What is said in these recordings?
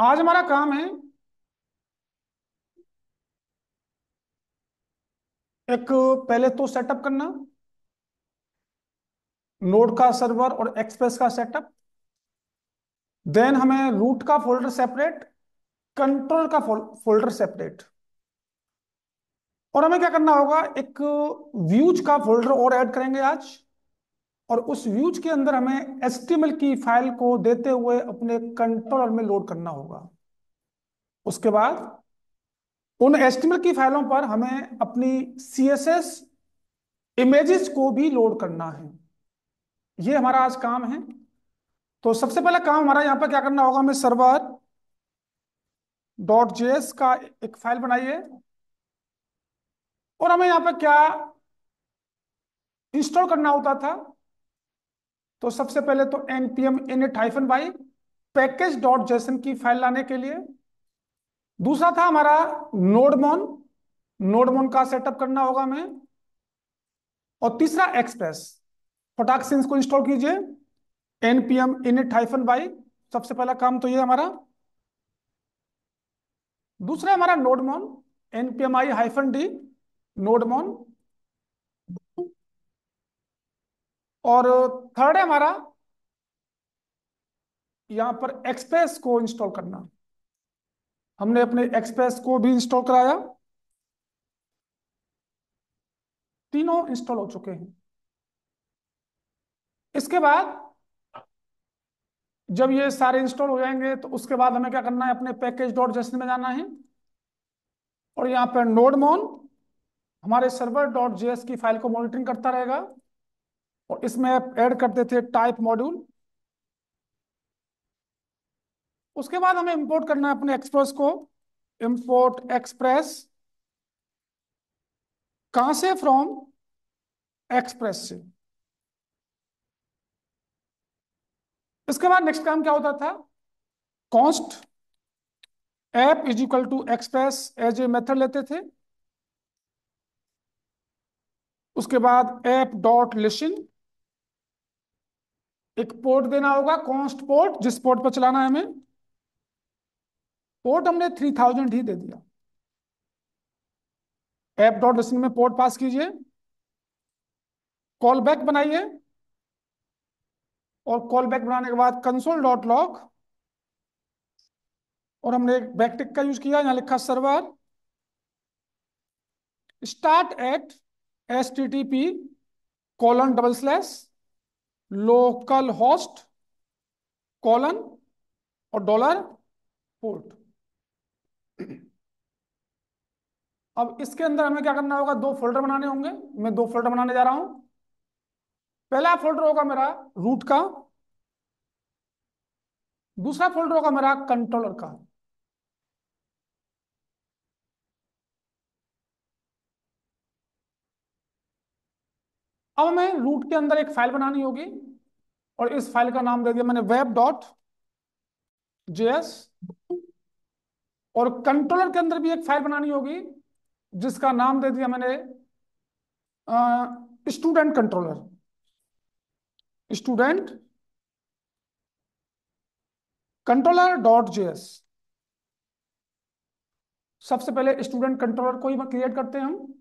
आज हमारा काम है एक पहले तो सेटअप करना नोड का सर्वर और एक्सप्रेस का सेटअप। देन हमें रूट का फोल्डर सेपरेट, कंट्रोल का फोल्डर सेपरेट। और हमें क्या करना होगा, एक व्यूज का फोल्डर और ऐड करेंगे आज। और उस व्यूज के अंदर हमें एचटीएमएल की फाइल को देते हुए अपने कंट्रोलर में लोड करना होगा। उसके बाद उन एचटीएमएल की फाइलों पर हमें अपनी सीएसएस इमेजेस को भी लोड करना है। ये हमारा आज काम है। तो सबसे पहला काम हमारा यहाँ पर क्या करना होगा, हमें सर्वर डॉट जेएस का एक फाइल बनाइए। और हमें यहाँ पर क्या इंस्टॉल करना होता था, तो सबसे पहले तो npm init -y package dot JSON की फाइल लाने के लिए। दूसरा था हमारा नोडमोन, नोडमोन का सेटअप करना होगा हमें। और तीसरा एक्सप्रेस, फटाक से इसको इंस्टॉल कीजिए। npm init -y सबसे पहला काम तो ये हमारा। दूसरा हमारा नोडमोन, npm i-d नोडमोन। और थर्ड है हमारा यहां पर एक्सप्रेस को इंस्टॉल करना। हमने अपने एक्सप्रेस को भी इंस्टॉल कराया, तीनों इंस्टॉल हो चुके हैं। इसके बाद जब ये सारे इंस्टॉल हो जाएंगे तो उसके बाद हमें क्या करना है, अपने पैकेज डॉट जेसन में जाना है। और यहाँ पर नोडमोन हमारे सर्वर डॉट जेएस की फाइल को मॉनिटरिंग करता रहेगा। और इसमें ऐड करते थे टाइप मॉड्यूल। उसके बाद हमें इंपोर्ट करना है अपने एक्सप्रेस को। इंपोर्ट एक्सप्रेस कहां से, फ्रॉम एक्सप्रेस से। इसके बाद नेक्स्ट काम क्या होता था, const app is equal to express as a method लेते थे। उसके बाद ऐप डॉट लिसन, एक पोर्ट देना होगा, कॉन्स्ट पोर्ट जिस पोर्ट पर चलाना है हमें। पोर्ट हमने 3000 ही दे दिया। ऐप डॉट लिसन में पोर्ट पास कीजिए, कॉल बैक बनाइए। और कॉल बैक बनाने के बाद कंसोल डॉट लॉग। और हमने एक बैकटिक का यूज किया, यहां लिखा server start at http colon double slash local host colon और डॉलर पोर्ट। अब इसके अंदर हमें क्या करना होगा, दो फोल्डर बनाने होंगे। मैं दो फोल्डर बनाने जा रहा हूं। पहला फोल्डर होगा मेरा रूट का, दूसरा फोल्डर होगा मेरा कंट्रोलर का। अब हमें रूट के अंदर एक फाइल बनानी होगी। और इस फाइल का नाम दे दिया मैंने वेब डॉट जेएस। और कंट्रोलर के अंदर भी एक फाइल बनानी होगी जिसका नाम दे दिया मैंने student controller, student controller dot JS. सबसे पहले स्टूडेंट कंट्रोलर को ही क्रिएट करते हैं हम।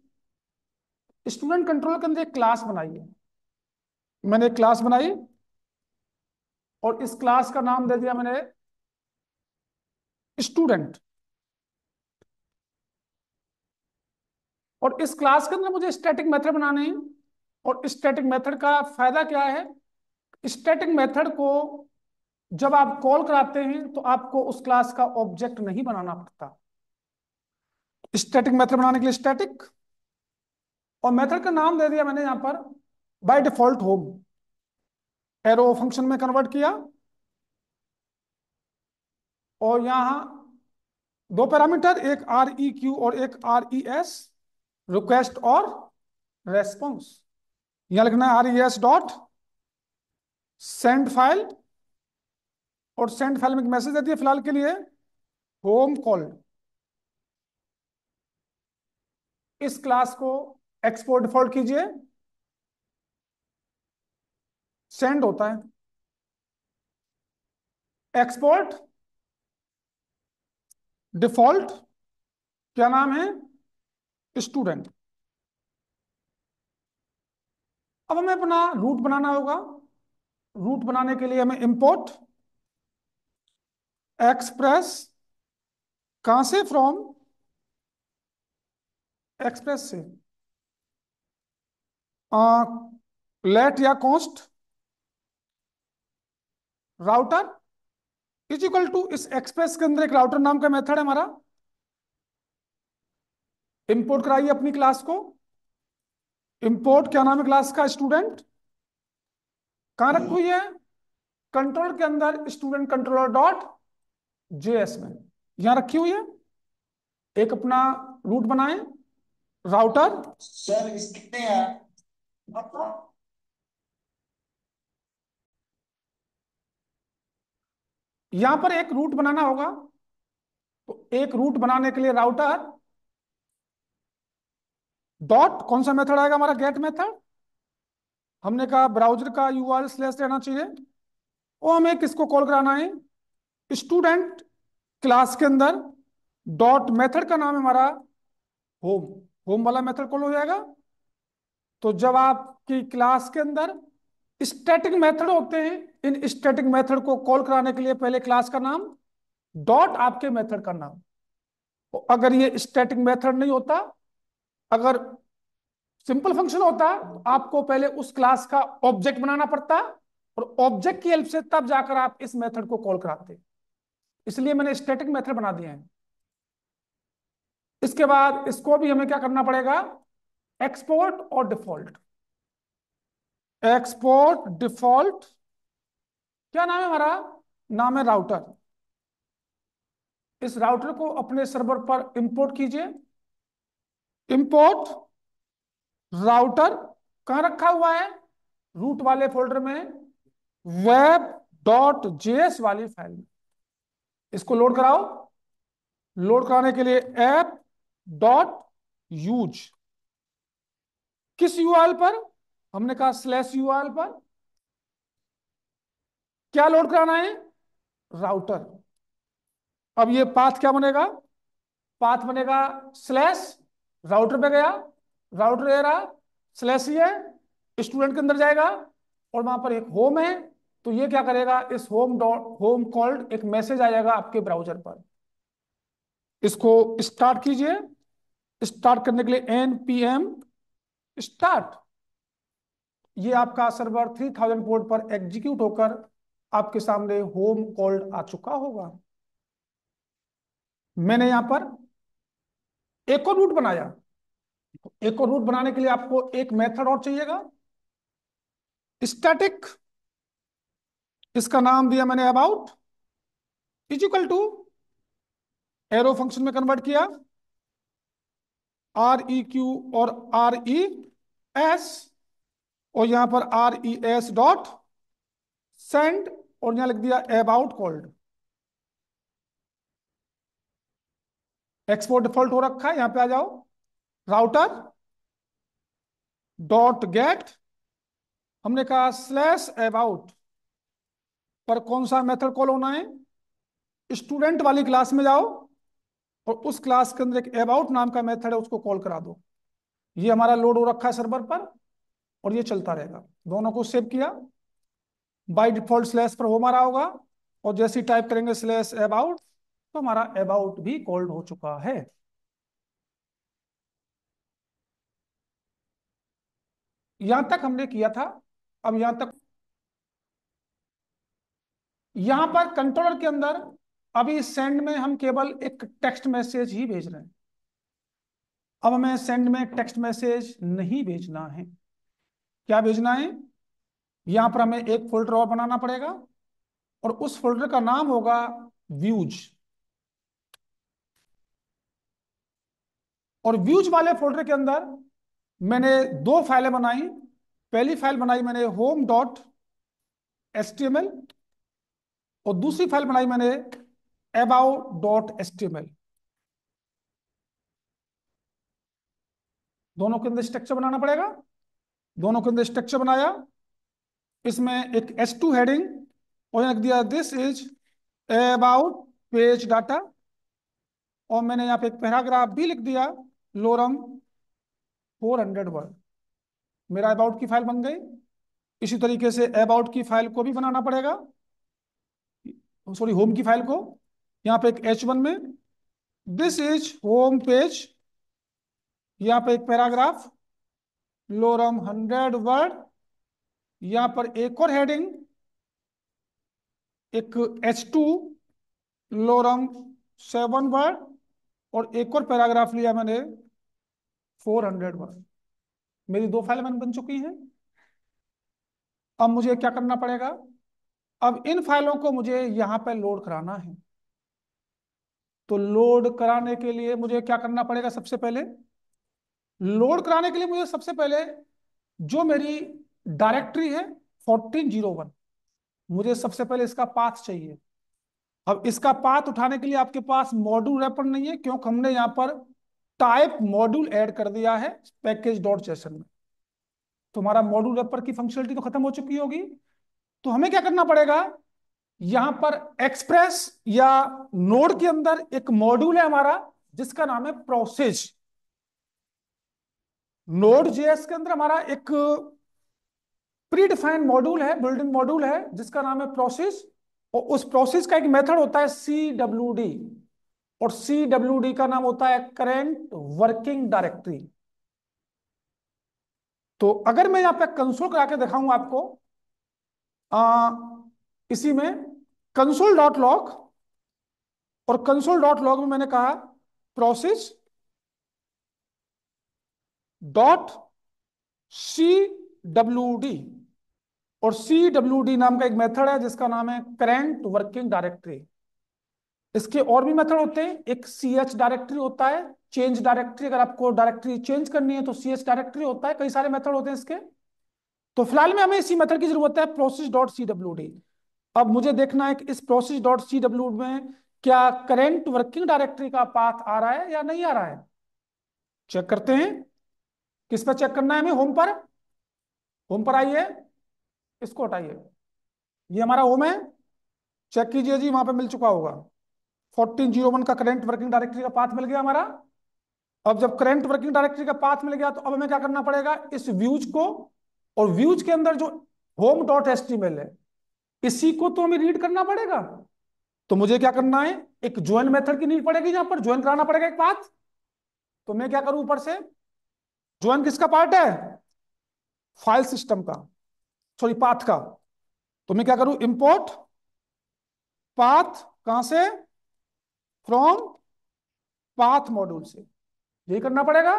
स्टूडेंट कंट्रोलर के अंदर एक क्लास बनाई है, मैंने एक क्लास बनाई। और इस क्लास का नाम दे दिया मैंने स्टूडेंट। और इस क्लास के अंदर मुझे स्टैटिक मेथड बनाने हैं। और स्टैटिक मेथड का फायदा क्या है, स्टैटिक मेथड को जब आप कॉल कराते हैं तो आपको उस क्लास का ऑब्जेक्ट नहीं बनाना पड़ता। स्टैटिक मेथड बनाने के लिए स्टैटिक, और मेथड का नाम दे दिया मैंने यहां पर by default home. Arrow function में कन्वर्ट किया। और यहां दो पैरामीटर, एक आर ई क्यू और एक आर ई एस, रिक्वेस्ट और रेस्पॉन्स। यहां लिखना है R E S dot send file. और सेंड फाइल में एक मैसेज दे दिया फिलहाल के लिए, होम कॉल। इस क्लास को एक्सपोर्ट डिफॉल्ट कीजिए, सेंड होता है एक्सपोर्ट डिफॉल्ट क्या नाम है, स्टूडेंट। अब हमें अपना रूट बनाना होगा। रूट बनाने के लिए हमें इंपोर्ट एक्सप्रेस, कहां से, फ्रॉम एक्सप्रेस से, लेट या const router is equal to, इस एक्सप्रेस के अंदर एक राउटर नाम का मेथड है हमारा, इंपोर्ट कराइए अपनी क्लास को। इंपोर्ट क्या नाम है क्लास का, स्टूडेंट। कहां रखी हुई है, कंट्रोलर के अंदर, स्टूडेंट कंट्रोलर डॉट जेएस में यहां रखी हुई है। एक अपना रूट बनाएं, राउटर। सर इस कितने हैं? यहां पर एक रूट बनाना होगा, तो एक रूट बनाने के लिए राउटर डॉट, कौन सा मेथड आएगा हमारा, गेट मेथड। हमने कहा ब्राउजर का यूआरएल स्लैश रहना चाहिए, और हमें किसको कॉल कराना है, स्टूडेंट क्लास के अंदर डॉट मेथड का नाम है हमारा होम। होम वाला मेथड कॉल हो जाएगा। तो जब आपकी क्लास के अंदर स्टैटिक मेथड होते हैं, इन स्टैटिक मेथड को कॉल कराने के लिए पहले क्लास का नाम डॉट आपके मेथड का नाम। तो अगर ये स्टैटिक मेथड नहीं होता, अगर सिंपल फंक्शन होता, तो आपको पहले उस क्लास का ऑब्जेक्ट बनाना पड़ता, और ऑब्जेक्ट की हेल्प से तब जाकर आप इस मेथड को कॉल कराते। इसलिए मैंने स्टैटिक मेथड बना दिए हैं। इसके बाद इसको भी हमें क्या करना पड़ेगा, एक्सपोर्ट और डिफॉल्ट। एक्सपोर्ट डिफॉल्ट क्या नाम है हमारा, नाम है राउटर। इस राउटर को अपने सर्वर पर इंपोर्ट कीजिए। इंपोर्ट राउटर कहां रखा हुआ है, रूट वाले फोल्डर में, वेब डॉट जेएस वाली फाइल में। इसको लोड कराओ। लोड कराने के लिए ऐप डॉट यूज, किस यूआरएल पर, हमने कहा स्लैश यूआरएल पर। क्या लोड कराना है, राउटर। अब ये पाथ क्या बनेगा, पाथ बनेगा स्लैश, राउटर पे गया, राउटर ये रहा, स्लैश ये स्टूडेंट के अंदर जाएगा, और वहां पर एक होम है। तो ये क्या करेगा, इस होम डॉट होम कॉल्ड एक मैसेज आ जाएगा आपके ब्राउजर पर। इसको स्टार्ट कीजिए। स्टार्ट करने के लिए npm स्टार्ट, ये आपका सर्वर 3000 पोर्ट पर एग्जीक्यूट होकर आपके सामने होम कॉल्ड आ चुका होगा। मैंने यहां पर एक और रूट बनाया। एक और रूट बनाने के लिए आपको एक मेथड और चाहिएगा, स्टैटिक। इसका नाम दिया मैंने about, is equal to, arrow function में कन्वर्ट किया, REQ और RES, और यहां पर RES डॉट सेंड, और यहां लिख दिया अबाउट कॉल्ड। एक्सपोर्ट डिफॉल्ट हो रखा है, यहां पे आ जाओ, राउटर डॉट गेट, हमने कहा स्लैश अबाउट पर कौन सा मेथड कॉल होना है, स्टूडेंट वाली क्लास में जाओ, और उस क्लास के अंदर एक अबाउट नाम का मेथड है, उसको कॉल करा दो। ये हमारा लोड हो रखा है सर्वर पर, और ये चलता रहेगा। दोनों को सेव किया, बाय डिफॉल्ट स्लैश पर होम आ रहा होगा, और जैसे ही टाइप करेंगे स्लैश अबाउट, तो हमारा अबाउट भी कॉल्ड हो चुका है। यहां तक हमने किया था। अब यहां तक, यहां पर कंट्रोलर के अंदर अभी सेंड में हम केवल एक टेक्स्ट मैसेज ही भेज रहे हैं। अब हमें सेंड में टेक्स्ट मैसेज नहीं भेजना है। क्या भेजना है, यहां पर हमें एक फोल्डर और बनाना पड़ेगा, और उस फोल्डर का नाम होगा व्यूज। और व्यूज वाले फोल्डर के अंदर मैंने दो फाइलें बनाई। पहली फाइल बनाई मैंने होम डॉट एच, और दूसरी फाइल बनाई मैंने अबाउट डॉट एच। दोनों के अंदर स्ट्रक्चर बनाना पड़ेगा। दोनों के अंदर स्ट्रक्चर बनाया। इसमें एक S2 हेडिंग, और लिख दिया this is about page data. और मैंने यहाँ पे एक पैराग्राफ भी लिख दिया, लोरम 400 वर्ड। मेरा अबाउट की फाइल बन गई। इसी तरीके से अबाउट की फाइल को भी बनाना पड़ेगा, सॉरी होम की फाइल को। यहाँ पे एक H1 में दिस इज होम पेज, यहाँ पे एक पैराग्राफ लोरम 100 वर्ड, यहाँ पर एक और हेडिंग, एक H2 लोरम 7 वर्ड, और एक और पैराग्राफ लिया मैंने 400 वर्ड। मेरी दो फाइल बन चुकी हैं। अब मुझे क्या करना पड़ेगा, अब इन फाइलों को मुझे यहाँ पे लोड कराना है। तो लोड कराने के लिए मुझे क्या करना पड़ेगा, सबसे पहले लोड कराने के लिए मुझे सबसे पहले जो मेरी डायरेक्टरी है 1401, मुझे सबसे पहले इसका पाथ चाहिए। अब इसका पाथ उठाने के लिए आपके पास मॉड्यूल रैपर नहीं है, क्योंकि हमने यहाँ पर टाइप मॉड्यूल ऐड कर दिया है पैकेज डॉट जेसन में। तुम्हारा मॉड्यूल रैपर की फंक्शनलिटी तो खत्म हो चुकी होगी। तो हमें क्या करना पड़ेगा, यहां पर एक्सप्रेस या नोड के अंदर एक मॉड्यूल है हमारा जिसका नाम है प्रोसेस। नोड जेएस के अंदर हमारा एक प्री डिफाइंड मॉड्यूल है, बिल्डिंग मॉड्यूल है जिसका नाम है प्रोसेस। और उस प्रोसेस का एक मेथड होता है CWD, और CWD का नाम होता है करेंट वर्किंग डायरेक्टरी। तो अगर मैं यहां पे कंसोल करा के दिखाऊं आपको, आ, इसी में कंसोल डॉट लॉग, और कंसोल डॉट लॉग में मैंने कहा प्रोसेस डॉट CWD, और CWD नाम का एक मेथड है जिसका नाम है करेंट वर्किंग डायरेक्टरी। इसके और भी मेथड होते हैं, एक CH डायरेक्टरी होता है, चेंज डायरेक्टरी, अगर आपको डायरेक्टरी चेंज करनी है तो CH डायरेक्टरी होता है। कई सारे मेथड होते हैं इसके। तो फिलहाल में हमें इसी मेथड की जरूरत है, प्रोसेस डॉट CWD। अब मुझे देखना है कि इस प्रोसेस डॉट CWD में क्या करेंट वर्किंग डायरेक्टरी का पाथ आ रहा है या नहीं आ रहा है। चेक करते हैं। किस पर चेक करना है हमें, होम पर। होम पर आइए, इसको हटाइए, ये हमारा होम है। चेक कीजिए जी, वहां पे मिल चुका होगा 1401 का करंट वर्किंग डायरेक्टरी का पाथ मिल गया हमारा। अब जब करंट वर्किंग डायरेक्टरी का पाथ मिल गया तो अब हमें क्या करना पड़ेगा, इस व्यूज को, और व्यूज के अंदर जो होम डॉट एचटीएमएल है इसी को तो हमें रीड करना पड़ेगा। तो मुझे क्या करना है, एक ज्वाइन मेथड की नीड पड़ेगी, जहां पर ज्वाइन कराना पड़ेगा एक पाथ। तो मैं क्या करूं, ऊपर से ज्वाइन किसका पार्ट है, फाइल सिस्टम का, सॉरी पाथ का। तो मैं क्या करूं, इंपोर्ट पाथ, कहां से, फ्रॉम पाथ मॉड्यूल से, यही करना पड़ेगा।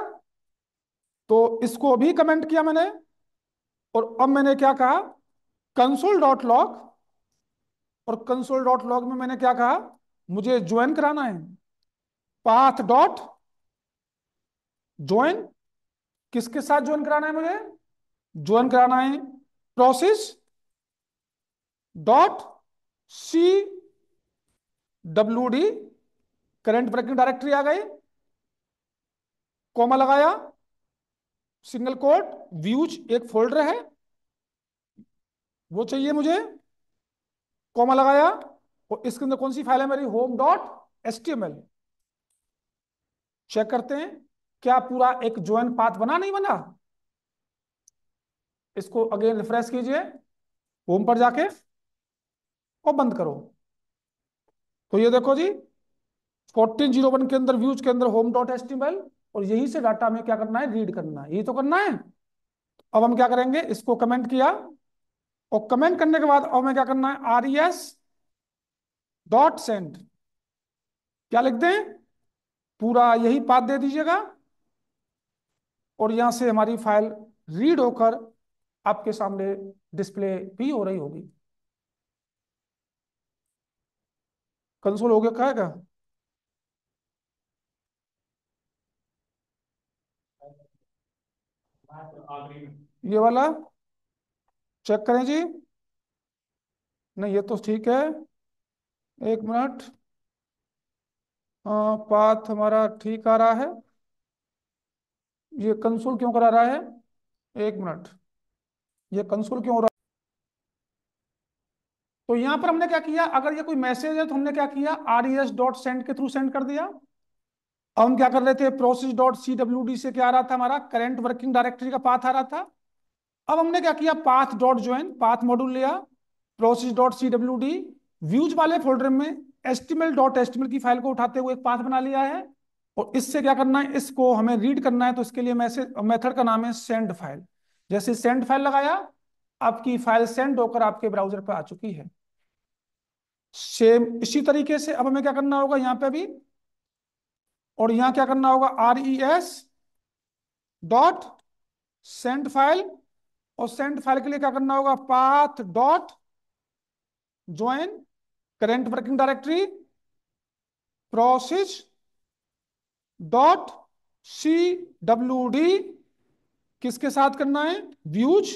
तो इसको भी कमेंट किया मैंने, और अब मैंने क्या कहा, कंसोल डॉट लॉग, और कंसोल डॉट लॉग में मैंने क्या कहा, मुझे ज्वाइन कराना है पाथ डॉट ज्वाइन। किसके साथ ज्वाइन कराना है मुझे, ज्वाइन कराना है process dot CWD, current working directory आ गई, कॉमा लगाया, सिंगल कोट, व्यूज एक फोल्डर है वो चाहिए मुझे, कॉमा लगाया, और इसके अंदर कौन सी फाइल है मेरी, होम डॉट HTML। चेक करते हैं क्या पूरा एक ज्वाइन पाथ बना, नहीं बना। इसको अगेन रिफ्रेश कीजिए, होम पर जाके, और बंद करो। तो ये देखो जी 1401 के अंदर व्यूज के अंदर होम डॉट HTML, और यहीं से डाटा में क्या करना है, रीड करना है, यही तो करना है। अब हम क्या करेंगे, इसको कमेंट किया, और कमेंट करने के बाद अब हमें क्या करना है, RES डॉट सेंड, क्या लिख दें, पूरा यही पाथ दे दीजिएगा, और यहां से हमारी फाइल रीड होकर आपके सामने डिस्प्ले भी हो रही होगी। कंसोल हो गया कहेगा, ये वाला चेक करें जी। नहीं ये तो ठीक है, एक मिनट, पाथ हमारा ठीक आ रहा है, ये कंसोल क्यों करा रहा है, एक मिनट, ये कंसोल क्यों हो रहा है। तो यहां पर हमने क्या किया, अगर ये कोई मैसेज है तो हमने क्या किया, RES डॉट सेंड के थ्रू सेंड कर दिया। अब हम क्या कर रहे थे, process dot C W D से क्या आ रहा था, हमारा करंट वर्किंग डायरेक्टरी का पाथ आ रहा था। अब हमने क्या किया, path dot join path module लिया, process dot C W D views वाले फोल्डर में एचटीएमएल डॉट एचटीएमएल की फाइल को उठाते हुए एक पाथ बना लिया है। और इससे क्या करना है, इसको हमें रीड करना है, तो इसके लिए मैसेज मेथड का नाम है सेंड फाइल। जैसे सेंड फाइल लगाया, आपकी फाइल सेंड होकर आपके ब्राउजर पर आ चुकी है। सेम इसी तरीके से अब हमें क्या करना होगा यहाँ पे भी, और यहाँ क्या करना होगा, RES डॉट सेंड फाइल, और सेंड फाइल के लिए क्या करना होगा, path dot join current working directory process dot CWD, किसके साथ करना है, व्यूज।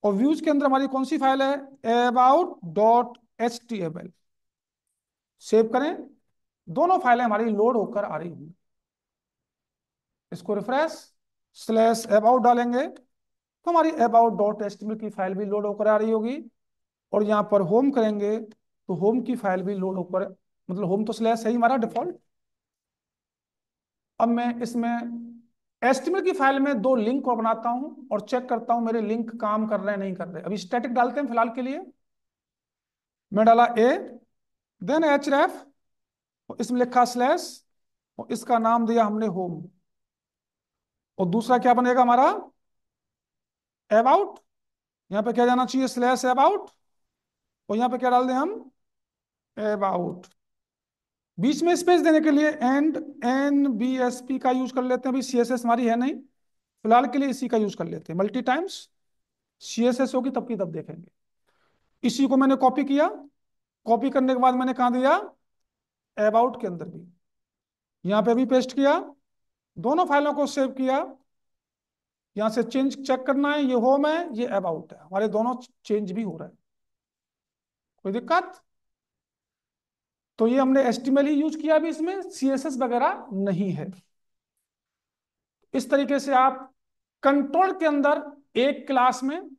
और व्यूज के अंदर हमारी कौन सी फाइल है, about.html। सेव करें, दोनों फाइलें हमारी लोड होकर आ रही होंगी। इसको रिफ्रेश, स्लैश अबाउट डालेंगे तो हमारी about.html की फाइल भी लोड होकर आ रही होगी। और यहाँ पर होम करेंगे तो होम की फाइल भी लोड होकर, मतलब होम तो स्लैश है ही हमारा डिफॉल्ट। अब मैं इसमें HTML की फाइल में दो लिंक को बनाता हूं और चेक करता हूं मेरे लिंक काम कर रहे हैं नहीं कर रहे। अभी स्टैटिक डालते हैं फिलहाल के लिए। मैं डाला A, देन href, और इसमें लिखा स्लैश, और इसका नाम दिया हमने होम। और दूसरा क्या बनेगा हमारा, अबाउट। यहाँ पे क्या जाना चाहिए, स्लैश अबाउट, और यहाँ पे क्या डाल दें हम, अबाउट। बीच में स्पेस देने के लिए एंड NBSP का यूज कर लेते हैं। अभी CSS हमारी है नहीं, फिलहाल के लिए इसी का यूज कर लेते हैं। मल्टी टाइम्स CSS होगी तब की तब देखेंगे। इसी को मैंने कॉपी किया, कॉपी करने के बाद मैंने कहा दिया, अबाउट के अंदर भी, यहाँ पे भी पेस्ट किया, दोनों फाइलों को सेव किया। यहाँ से चेंज चेक करना है, ये होम है ये अबाउट है, हमारे दोनों चेंज भी हो रहा है, कोई दिक्कत। तो ये हमने HTML ही यूज किया, अभी इसमें CSS वगैरह नहीं है। इस तरीके से आप कंट्रोल के अंदर एक क्लास में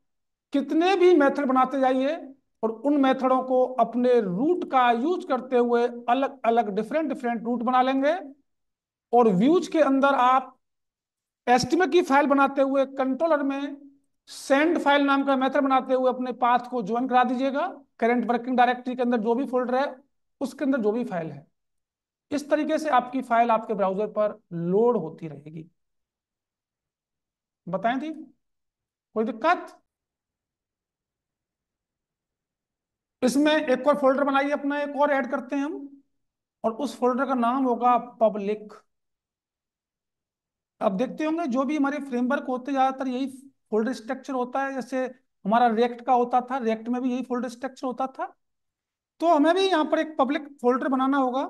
कितने भी मेथड बनाते जाइए, और उन मेथडों को अपने रूट का यूज करते हुए अलग अलग डिफरेंट डिफरेंट रूट बना लेंगे। और व्यूज के अंदर आप एस्टिमेट की फाइल बनाते हुए कंट्रोलर में सेंड फाइल नाम का मेथड बनाते हुए अपने पाथ को ज्वाइन करा दीजिएगा करंट वर्किंग डायरेक्टरी के अंदर, जो भी फोल्डर है उसके अंदर जो भी फाइल है। इस तरीके से आपकी फाइल आपके ब्राउजर पर लोड होती रहेगी। बताएं थी, कोई दिक्कत। इसमें एक और फोल्डर बनाइए अपना, एक और ऐड करते हैं हम, और उस फोल्डर का नाम होगा पब्लिक। अब देखते होंगे जो भी हमारे फ्रेमवर्क होते ज्यादातर यही फोल्डर स्ट्रक्चर होता है। जैसे हमारा रिएक्ट का होता था, रिएक्ट में भी यही फोल्डर स्ट्रक्चर होता था। तो हमें भी यहाँ पर एक पब्लिक फोल्डर बनाना होगा,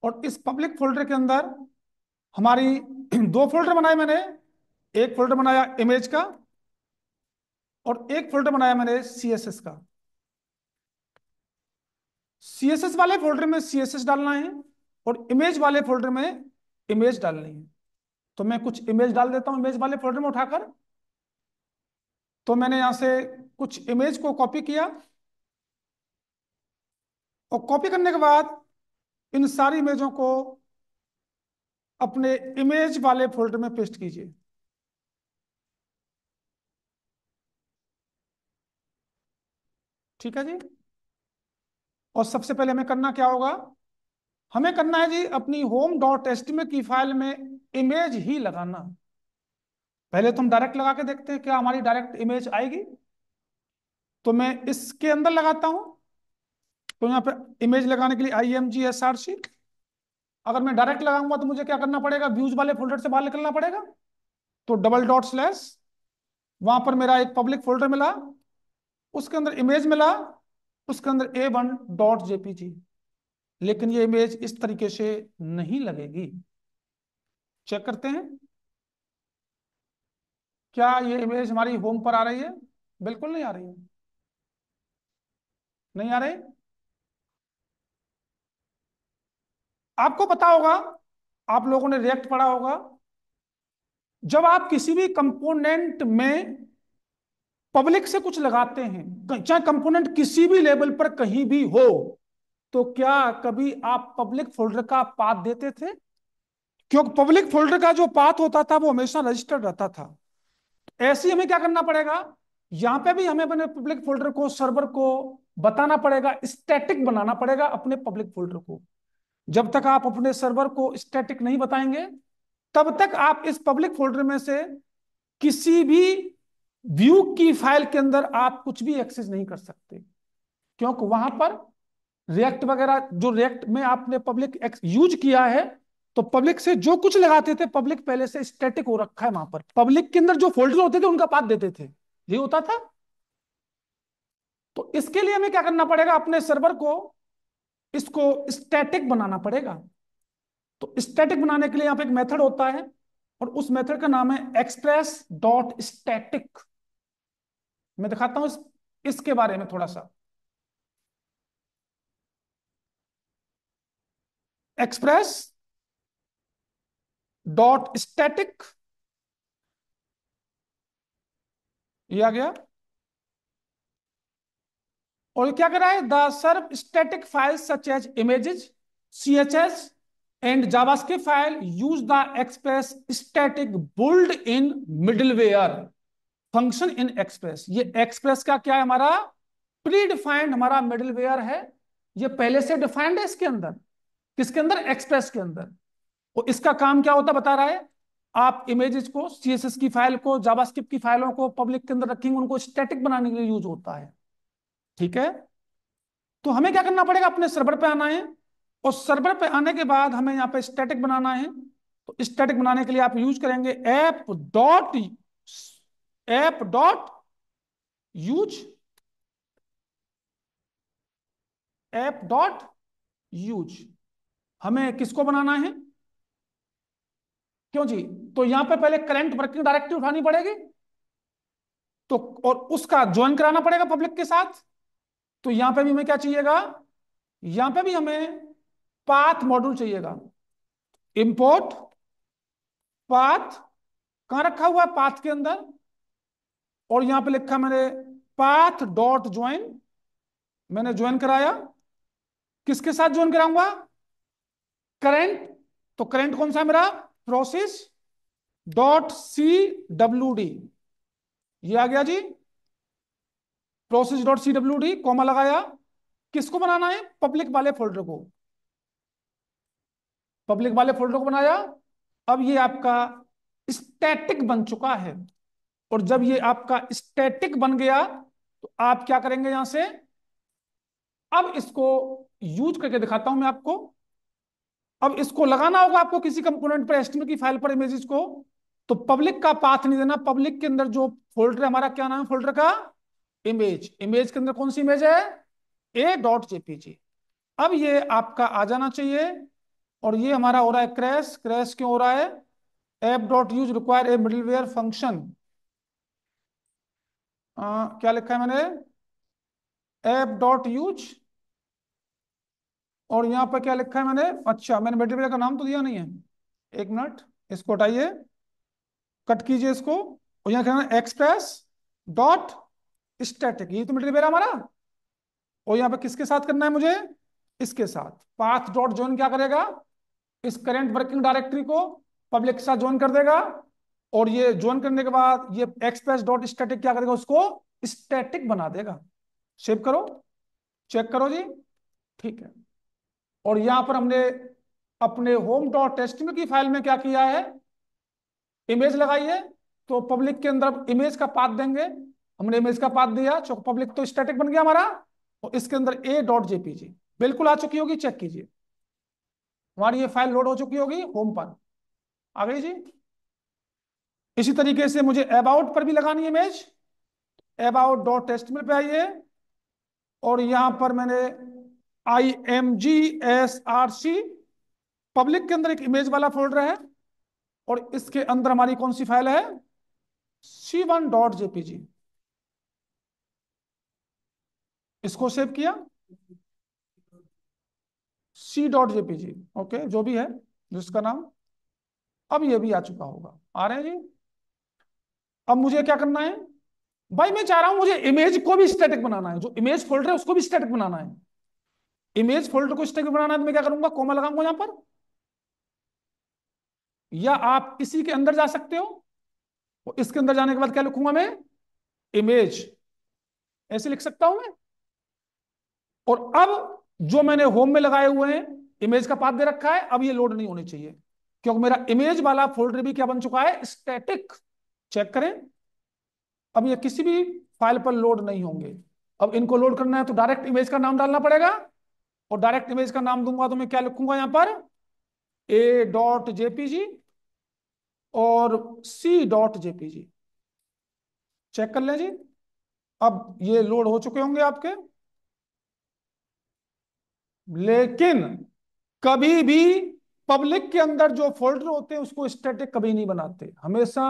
और इस पब्लिक फोल्डर के अंदर हमारी दो फोल्डर बनाए मैंने। एक फोल्डर बनाया इमेज का, और एक फोल्डर बनाया मैंने CSS का। CSS वाले फोल्डर में CSS डालना है, और इमेज वाले फोल्डर में इमेज डालनी है। तो मैं कुछ इमेज डाल देता हूं इमेज वाले फोल्डर में उठाकर। तो मैंने यहां से कुछ इमेज को कॉपी किया, और कॉपी करने के बाद इन सारी इमेजों को अपने इमेज वाले फोल्डर में पेस्ट कीजिए। ठीक है जी। और सबसे पहले हमें करना क्या होगा, हमें करना है जी अपनी home.html की फाइल में इमेज ही लगाना। पहले तो हम डायरेक्ट लगा के देखते हैं क्या हमारी डायरेक्ट इमेज आएगी। तो मैं इसके अंदर लगाता हूं, तो यहाँ पे इमेज लगाने के लिए IMG_SRC। अगर मैं डायरेक्ट लगाऊंगा तो मुझे क्या करना पड़ेगा, व्यूज वाले फोल्डर से बाहर निकलना पड़ेगा। तो डबल डॉट स्लैश, वहां पर मेरा एक पब्लिक फोल्डर मिला, उसके अंदर इमेज मिला, उसके अंदर A1.jpg। लेकिन ये इमेज इस तरीके से नहीं लगेगी। चेक करते हैं क्या ये इमेज हमारी होम पर आ रही है। बिल्कुल नहीं आ रही है, नहीं आ रही। आपको पता होगा, आप लोगों ने रिएक्ट पढ़ा होगा, जब आप किसी भी कंपोनेंट में पब्लिक से कुछ लगाते हैं, चाहे कंपोनेंट किसी भी लेवल पर कहीं भी हो, तो क्या कभी आप पब्लिक फोल्डर का पाथ देते थे? क्योंकि पब्लिक फोल्डर का जो पाथ होता था वो हमेशा रजिस्टर्ड रहता था। ऐसे ही हमें क्या करना पड़ेगा, यहां पे भी हमें अपने पब्लिक फोल्डर को, सर्वर को बताना पड़ेगा, स्टैटिक बनाना पड़ेगा अपने पब्लिक फोल्डर को। जब तक आप अपने सर्वर को स्टैटिक नहीं बताएंगे, तब तक आप इस पब्लिक फोल्डर में से किसी भी व्यू की फाइल के अंदर आप कुछ भी एक्सेस नहीं कर सकते। क्योंकि वहां पर रिएक्ट वगैरह, जो रिएक्ट में आपने पब्लिक यूज किया है, तो पब्लिक से जो कुछ लगाते थे, पब्लिक पहले से स्टैटिक हो रखा है। वहां पर पब्लिक के अंदर जो फोल्डर होते थे उनका पाथ देते थे, ये होता था। तो इसके लिए हमें क्या करना पड़ेगा, अपने सर्वर को, इसको स्टैटिक बनाना पड़ेगा। तो स्टैटिक बनाने के लिए यहां पे एक मेथड होता है, और उस मेथड का नाम है एक्सप्रेस डॉट स्टैटिक। मैं दिखाता हूं इसके बारे में थोड़ा सा। एक्सप्रेस डॉट स्टैटिक, ये आ गया। और क्या कर रहा है, the serve static files such as images, CSS and JavaScript file use the express static built in middleware function in express. ये एक्सप्रेस का क्या है, हमारा प्री डिफाइंड हमारा मिडलवेयर है। ये पहले से डिफाइंड है इसके अंदर, किसके अंदर, एक्सप्रेस के अंदर। और इसका काम क्या होता बता रहा है, आप इमेजेस को, CSS की फाइल को, जावास्क्रिप्ट की फाइलों को पब्लिक के अंदर रखेंगे, उनको स्टैटिक बनाने के लिए यूज होता है। ठीक है। तो हमें क्या करना पड़ेगा, अपने सर्वर पे आना है, और सर्वर पे आने के बाद हमें यहाँ पे स्टैटिक बनाना है। तो स्टैटिक बनाने के लिए आप यूज करेंगे app dot use, app dot use. हमें किसको बनाना है, क्यों जी, तो यहां पे पहले करंट वर्किंग डायरेक्टरी उठानी पड़ेगी, तो और उसका ज्वाइन कराना पड़ेगा पब्लिक के साथ। तो यहां पे भी हमें क्या चाहिएगा, यहां पे भी हमें पाथ मॉड्यूल चाहिएगा। इंपोर्ट पाथ, कहां रखा हुआ है, पाथ के अंदर। और यहां पे लिखा मैंने पाथ डॉट ज्वाइन, मैंने ज्वाइन कराया। किसके साथ ज्वाइन कराऊंगा, करंट। तो करंट कौन सा है मेरा, प्रोसेस डॉट CWD, ये आ गया जी। प्रोसेस डॉट CWD कॉमा लगाया। किसको बनाना है, पब्लिक वाले फोल्डर को, पब्लिक वाले फोल्डर को बनाया। अब ये आपका स्टैटिक बन चुका है। और जब ये आपका स्टैटिक बन गया, तो आप क्या करेंगे यहां से, अब इसको यूज करके दिखाता हूं मैं आपको। अब इसको लगाना होगा आपको किसी कंपोनेंट पर, एचटीएमएल की फाइल पर, इमेजेस को। तो पब्लिक का पाथ नहीं देना, पब्लिक के अंदर जो फोल्डर है हमारा, क्या नाम है फोल्डर का, इमेज। इमेज के अंदर कौन सी इमेज है, a.jpg। अब ये आपका आ जाना चाहिए। और ये हमारा हो रहा है क्रैश, क्रैश क्यों हो रहा है, app dot use require a middleware function. क्या लिखा है मैंने, ऐप डॉट यूज, और यहां पर क्या लिखा है मैंने, अच्छा मैंने मिडलवेयर का नाम तो दिया नहीं है, एक मिनट, इसको हटाइए, कट कीजिए इसको। और यहाँ कहना एक्सप्रेस डॉट स्टैटिक, ये तो मिडलवेयर हमारा। और यहाँ पे किसके साथ करना है मुझे, इसके साथ पाथ डॉट ज्वाइन क्या करेगा, इस करंट वर्किंग डायरेक्टरी को पब्लिक के साथ ज्वाइन कर देगा। और ये ज्वाइन करने के बाद ये एक्सप्रेस डॉट स्टैटिक क्या करेगा, उसको स्टैटिक बना देगा। सेव करो, चेक करो जी। ठीक है। और यहां पर हमने अपने होम डॉट एचटीएमएल की फाइल में क्या किया है, इमेज लगाई है। तो पब्लिक के अंदर इमेज का पाथ देंगे, हमने इमेज का पाथ दिया, तो पब्लिक तो स्टैटिक बन गया हमारा। और इसके अंदर a.jpg बिल्कुल आ चुकी होगी, चेक कीजिए, हमारी ये फाइल लोड हो चुकी होगी होम पर, आ गई जी। इसी तरीके से मुझे अबाउट पर भी लगानी है इमेज, अबाउट डॉट एचटीएमएल पे आइए। और यहां पर मैंने IMGSRC, पब्लिक के अंदर एक इमेज वाला फोल्डर है, और इसके अंदर हमारी कौन सी फाइल है, C1.jpg। इसको सेव किया, C.jpg, ओके जो भी है जिसका नाम। अब ये भी आ चुका होगा, आ रहे हैं जी। अब मुझे क्या करना है भाई, मैं चाह रहा हूं मुझे इमेज को भी स्टैटिक बनाना है, जो इमेज फोल्डर है उसको भी स्टैटिक बनाना है। इमेज फोल्डर को स्टैटिक बनाना है तो मैं क्या करूंगा, कॉमा लगाऊंगा यहां पर, या आप इसी के अंदर जा सकते हो और इसके अंदर जाने के बाद क्या लिखूंगा मैं, इमेज, ऐसे लिख सकता हूं मैं। और अब जो मैंने होम में लगाए हुए हैं, इमेज का पाथ दे रखा है, अब ये लोड नहीं होनी चाहिए, क्योंकि मेरा इमेज वाला फोल्डर भी क्या बन चुका है, स्टैटिक। चेक करें, अब ये किसी भी फाइल पर लोड नहीं होंगे। अब इनको लोड करना है तो डायरेक्ट इमेज का नाम डालना पड़ेगा, और डायरेक्ट इमेज का नाम दूंगा तो मैं क्या लिखूंगा यहां पर, a.jpg और c.jpg। चेक कर लें जी, अब ये लोड हो चुके होंगे आपके। लेकिन कभी भी पब्लिक के अंदर जो फोल्डर होते हैं उसको स्टैटिक कभी नहीं बनाते, हमेशा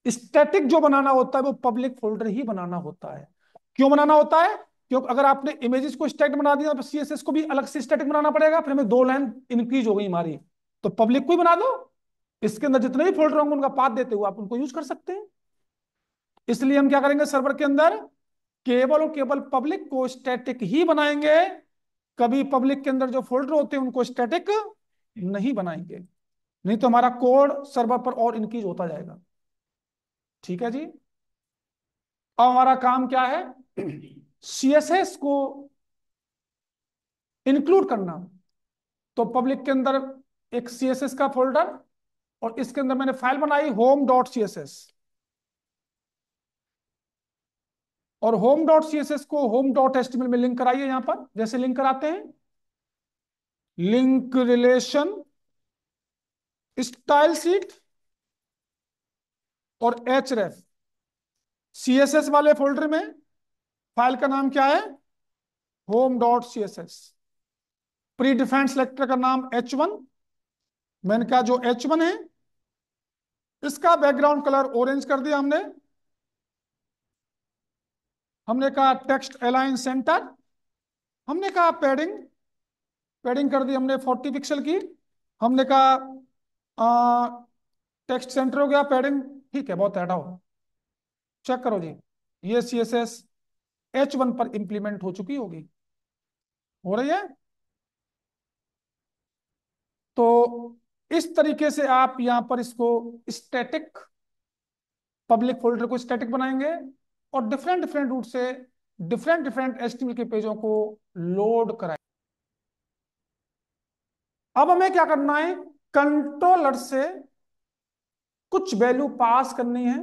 स्टैटिक जो बनाना होता है वो पब्लिक फोल्डर ही बनाना होता है। क्यों बनाना होता है, क्योंकि अगर आपने इमेजेस को स्टैटिक बना दिया तो सीएसएस को भी अलग से स्टैटिक बनाना पड़ेगा, फिर हमें 2 लाइन इंक्रीज हो गई हमारी। तो पब्लिक को ही बना दो, इसके अंदर जितने भी फोल्डर होंगे उनका पाथ देते हुए आप उनको यूज कर सकते हैं। इसलिए हम क्या करेंगे, सर्वर के अंदर केवल और केवल पब्लिक को स्टैटिक ही बनाएंगे, कभी पब्लिक के अंदर जो फोल्डर होते हैं उनको स्टैटिक नहीं बनाएंगे, नहीं तो हमारा कोड सर्वर पर और इंक्रीज होता जाएगा। ठीक है जी। अब हमारा काम क्या है, सीएसएस को इंक्लूड करना। तो पब्लिक के अंदर एक सीएसएस का फोल्डर, और इसके अंदर मैंने फाइल बनाई home.css, और home.css को home.html में लिंक कराइए। यहां पर जैसे लिंक कराते हैं, लिंक रिलेशन स्टाइल सीट और href, सीएसएस वाले फोल्डर में फाइल का नाम क्या है, home.css, प्री डिफाइंड सेलेक्टर का नाम h1। मैंने कहा जो h1 है इसका बैकग्राउंड कलर ऑरेंज कर दिया हमने। हमने कहा टेक्स्ट अलाइन सेंटर, हमने कहा पैडिंग, पैडिंग कर दी हमने 40 पिक्सल की। हमने कहा टेक्स्ट सेंटर हो गया, पैडिंग ठीक है, बहुत है, हटाओ। चेक करो जी, ये सीएसएस h1 पर इंप्लीमेंट हो चुकी होगी, हो रही है। तो इस तरीके से आप यहां पर इसको स्टैटिक, पब्लिक फोल्डर को स्टैटिक बनाएंगे और डिफरेंट डिफरेंट रूट से डिफरेंट डिफरेंट एचटीएमएल के पेजों को लोड कराएंगे। अब हमें क्या करना है, कंट्रोलर से कुछ वैल्यू पास करनी है,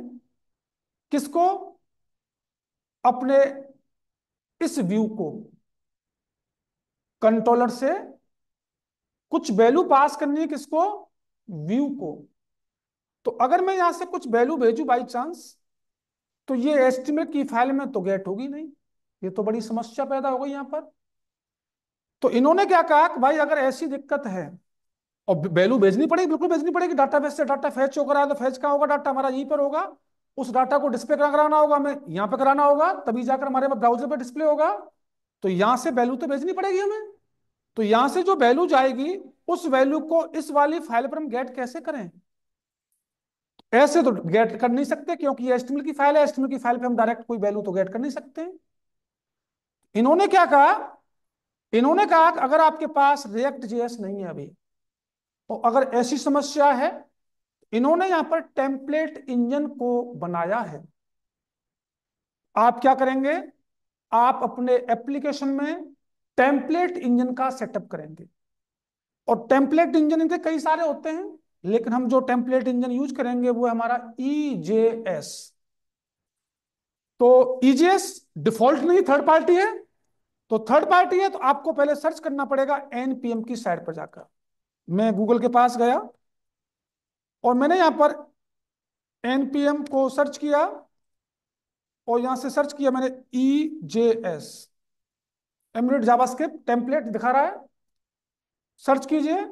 किसको, अपने इस व्यू को, कंट्रोलर से कुछ वैल्यू पास करनी है, किसको, व्यू को। तो अगर मैं यहां से कुछ वैल्यू भेजू बाई चांस, तो ये एस्टिमेट की फाइल में तो गेट होगी नहीं, ये तो बड़ी समस्या पैदा हो गई यहां पर। तो इन्होंने क्या कहा कि भाई अगर ऐसी दिक्कत है, और वैल्यू भेजनी पड़ेगी, बिल्कुल भेजनी पड़ेगी, डाटाबेस से डाटा फैच हो करा, तो फैच कहाँ होगा, डाटा हमारा यहीं पर होगा। उस डाटा को डिस्प्ले कहाँ कराना होगा, हमें यहाँ पे कराना होगा, तभी जाकर हमारे ब्राउजर पे डिस्प्ले होगा। तो यहां से वैल्यू तो भेजनी पड़ेगी हमें। तो यहां से जो वैल्यू जाएगी, उस वैल्यू को इस वाली फाइल पर हम गेट कैसे करें, ऐसे तो गेट कर नहीं सकते, क्योंकि ये एचटीएमएल की फाइल है, एचटीएमएल की फाइल पे हम डायरेक्ट कोई वैल्यू तो गेट कर नहीं सकते। इन्होंने क्या कहा, इन्होंने कहा कि अगर आपके पास रिएक्ट जेएस नहीं है अभी, तो अगर ऐसी समस्या है, इन्होंने यहां पर टेम्पलेट इंजन को बनाया है। आप क्या करेंगे, आप अपने एप्लीकेशन में टेम्पलेट इंजन का सेटअप करेंगे, और टेम्पलेट इंजन इनके कई सारे होते हैं, लेकिन हम जो टेम्पलेट इंजन यूज करेंगे वो है हमारा ईजेएस। तो ईजेएस डिफॉल्ट नहीं, थर्ड पार्टी है। तो थर्ड पार्टी है तो आपको पहले सर्च करना पड़ेगा एनपीएम की साइट पर जाकर। मैं गूगल के पास गया और मैंने यहां पर एनपीएम को सर्च किया, और यहां से सर्च किया मैंने EJS, एमुलेट जावास्क्रिप्ट टेम्पलेट दिखा रहा है, सर्च कीजिए।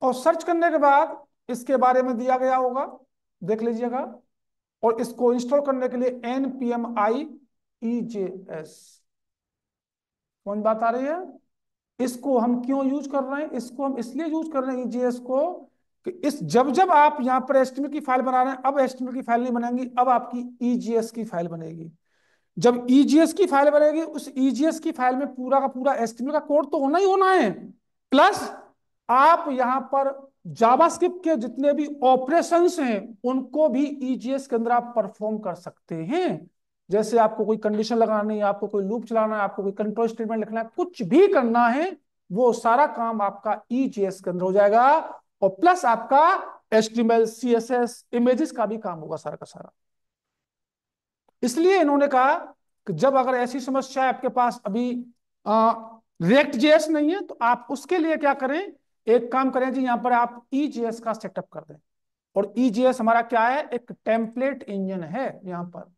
और सर्च करने के बाद इसके बारे में दिया गया होगा, देख लीजिएगा। और इसको इंस्टॉल करने के लिए NPM-i-EJS, कौन बात आ रही है। इसको हम क्यों यूज कर रहे हैं, इसको हम इसलिए यूज कर रहे हैं EJS को, कि इस जब जब आप यहां पर एस्टिमेट की फाइल बना रहे हैं, अब एस्टिमेट की फाइल नहीं बनेगी, अब आपकी EJS की फाइल बनेगी। जब ईजीएस की फाइल बनेगी, उस ईजीएस की फाइल में पूरा का पूरा एचटीएमएल का कोड तो होना ही होना है, प्लस आप यहां पर जावास्क्रिप्ट के जितने भी ऑपरेशंस हैं उनको भी ईजीएस के अंदर आप परफॉर्म कर सकते हैं। जैसे आपको कोई कंडीशन लगानी है, आपको कोई लूप चलाना है, आपको कोई कंट्रोल स्टेटमेंट लिखना है, कुछ भी करना है, वो सारा काम आपका ईजीएस के अंदर हो जाएगा। और प्लस आपका एचटीएमएल, सीएसएस, इमेजेस का भी काम होगा सारा का सारा। इसलिए इन्होंने कहा कि जब अगर ऐसी समस्या है आपके पास अभी रिएक्ट जेएस नहीं है, तो आप उसके लिए क्या करें, एक काम करें जी, यहां पर आप ईजेएस का सेटअप कर दें। और ईजेएस हमारा क्या है, एक टेम्पलेट इंजन है यहां पर।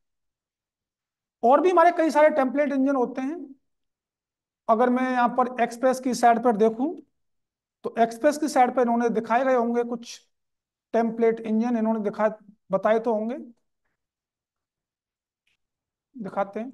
और भी हमारे कई सारे टेम्पलेट इंजन होते हैं। अगर मैं यहां पर एक्सप्रेस की साइड पर देखूं, तो एक्सप्रेस की साइड पर इन्होंने दिखाए गए होंगे कुछ टेम्पलेट इंजन, इन्होंने दिखा बताए तो होंगे, दिखाते हैं।